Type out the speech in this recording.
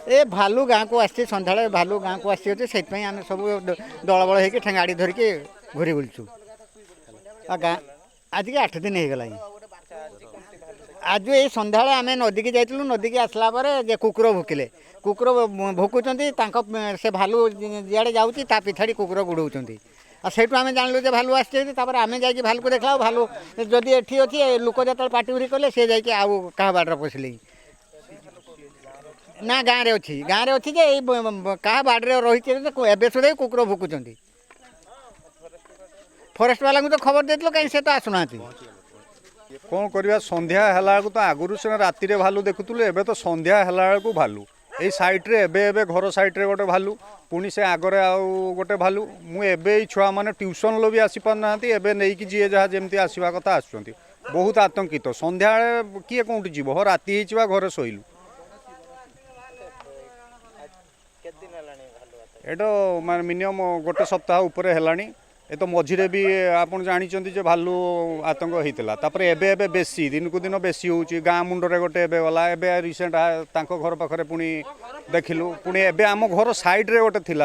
ए भालू गाँ को आसी सन्ध्या भालू गाँ को आसी अच्छे से आम सब दल बल हो गाड़ी धरिकी घूरी बुलचु गाँ आज के 8 दिन हो गला आज ये सन्ध्या आम नदी की जाइलु नदी की आसला जे कुकुर भुकिले कुकुर भुकुंट से भालू जियाड़े जाऊँगी पिछाड़ी कुकुर गुड़ाऊँ से आम जानलु जे भालू आसपर आम जा भालू को देखला भालू जदि एठी अच्छी लोक जो पाटिपुरी कले सी जा क्या बाड़े पशिले ना गाँव में अच्छी जे क्या बाड़े रही सुधा कुकुर भुकुंट फरेस्ट वाला को तो खबर देते कहीं से तो आसुना कौन करवा संध्या है तो आगुरी सीना राति भालू देखुलु एबे तो संध्या है भालू यही सैड्रे एबे घर सैड्रे गोटे भालू पुणी से आगरे गोटे भालू मुझे छुआ मैंने ट्यूशन लो भी आसी पारना एबे नहीं कि जी जहाँ जमी आसवा कथा आसुँच बहुत आतंकित संध्या किए कौट जीव हो राति घरे शोलु एटा माने मिनिमम गोटे सप्ताह उपरे हेलानी ए तो मझिरे भी आपन जानिचंती जे भालू आतंक होइतला तापरे एबे एबे बेसी दिन को दिन बेसी होउची गाँ मुंडरे गोटे एबे वाला एबे रिसेंट तांको घर पाखरे पुणी देखिलु पुणी एबे आम घर साइड रे गोटे थिला